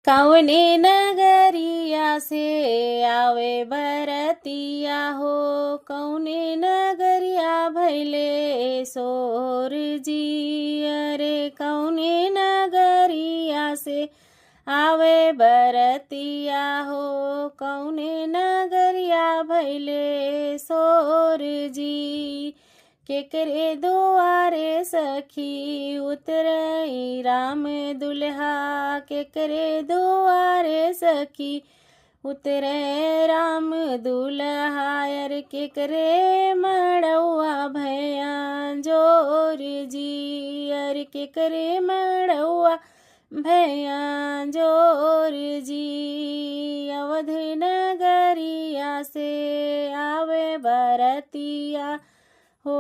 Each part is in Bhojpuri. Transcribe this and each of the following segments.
कौने नगरिया से आवे बरतिया हो, कौने नगरिया भैले सोर जी। अरे कौने नगरिया से आवे बरतिया हो, कौने नगरिया भैले सोर जी। केकरे दुआरे सखी उतरई राम दुल्हा, केकरे दुआरे सखी उतरे राम दुल्हा। अर केकरे मड़ौआ भैया जोर जी, अर केकरे मड़ौआ भैया जोर जी। अवध नगरिया से आवे बरतिया हो,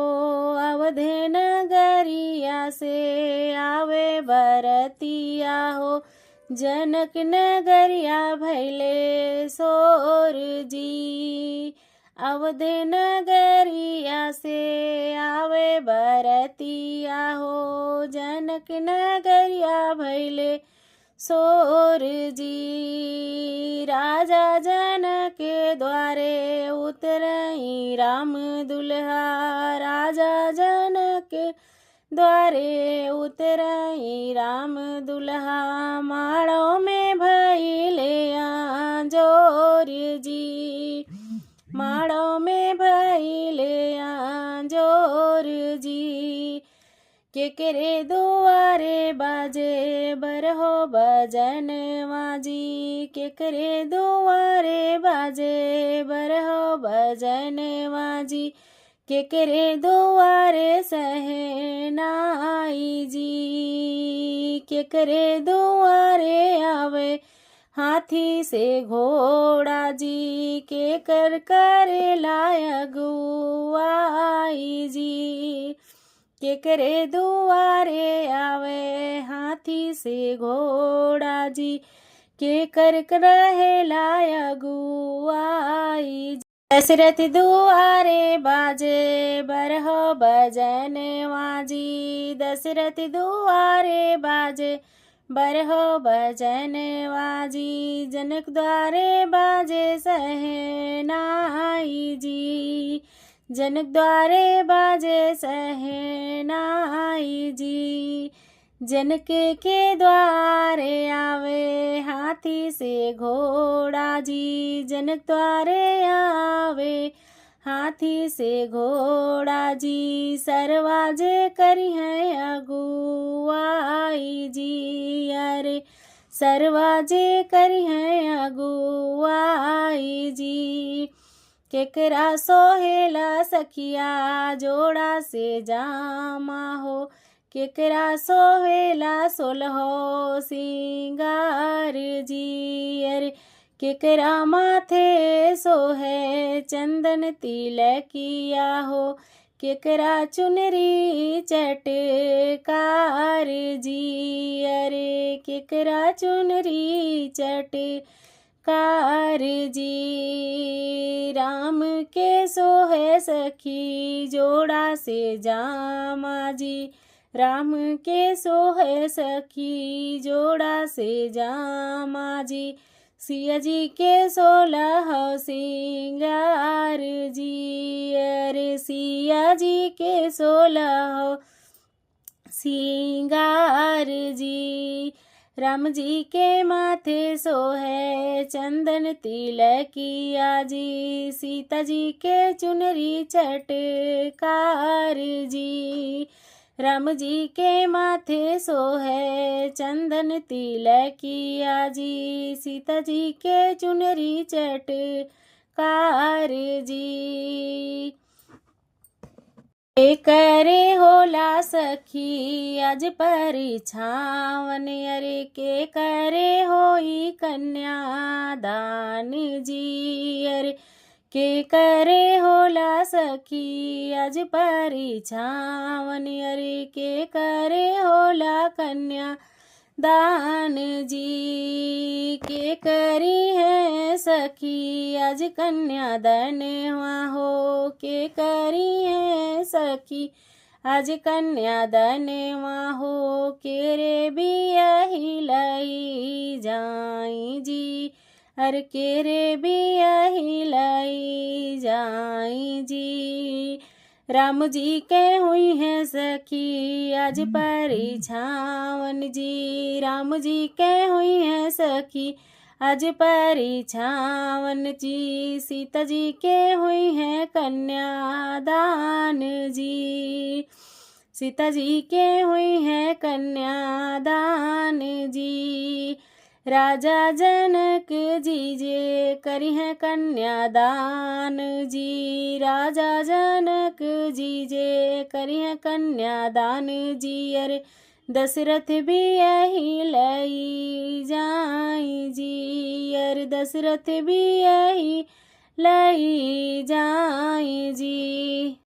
अवध नगरिया से आवे बरतिया हो, जनक नगरिया भैले सोर जी। अवध नगरिया से आवे बरतिया हो, जनक नगरिया भैले सोर जी। राजा जनक के द्वारे उतरई राम दुल्हा, राजा जनक के द्वारे उतरई राम दुल्हा। माड़ों में भैले जोर जी, माड़ों में भैले जोर जी। केकरे दुआरे बाजे बरहो बजनवा जी, केकरे दुआरे बाजे बरहो बजनवा जी। केकरे दुआरे सहनाई जी, केकरे दुआरे आवे हाथी से घोड़ा जी। केकर करे लायक गुआई जी, केकरे दुआरे आवे हाथी से घोड़ा जी। केकर रहे लाया गुआई। दशरथ दुआरे बाजे बरहो बजनवा जी, दशरथ दुआरे बाजे बरहो बजनवा जी। जनक द्वारे बाजे सहनाई जी, जनक द्वारे बाजे सहनाई जी। जनक के द्वारे आवे हाथी से घोड़ा जी, जनक द्वारे आवे हाथी से घोड़ा जी। सरवाजे करी है अगुआई जी, अरे सरवाजे करी है अगुआई जी। केकरा सोहेला सखिया जोड़ा से जामा हो, केकरा सोहेला सोलहो सिंगार जी। अरे केकरा माथे सोहे चंदन तिलकिया हो, केकरा चुनरी चटकार जी। अरे केकरा चुनरी चटकार जी। राम के सोहे सखी जोड़ा से जामा जी, राम के सोहे सखी जोड़ा से जामा जी। सिया जी के 16 सिंगार जी, अरे सिया जी के 16 सिंगार जी। राम जी के माथे सोहे चंदन तिलकिया जी, सीता जी के चुनरी चटकार जी। राम जी के माथे सोहे चंदन तिलकिया जी, सीता जी के चुनरी चटकार जी। करे होला सखी आज परिछावन, अरे के करे होई कन्यादान जी। अरे के करे होला सखी आज परिछावन, अरे के करे होला कन्या दान जी। के करी है सखी आज कन्यादान हो, के करी है सखी आज कन्यादान हो के रे बियाही लाई जाई जी, अर के रे बियाही लाई जाई जी। राम जी के हुई हैं सखी आज परिछावन जी, राम जी के हुई हैं सखी आज परिछावन जी। सीता जी के हुई हैं कन्यादान जी, सीता जी के हुई हैं कन्यादान जी। राजा जनक जी जे करी हैं कन्यादान जी, राजा जनक जी जे करी हैं कन्यादान जी। अरे दशरथ भी यही लई जाई जी, अरे दशरथ भी यही लई जाई जी।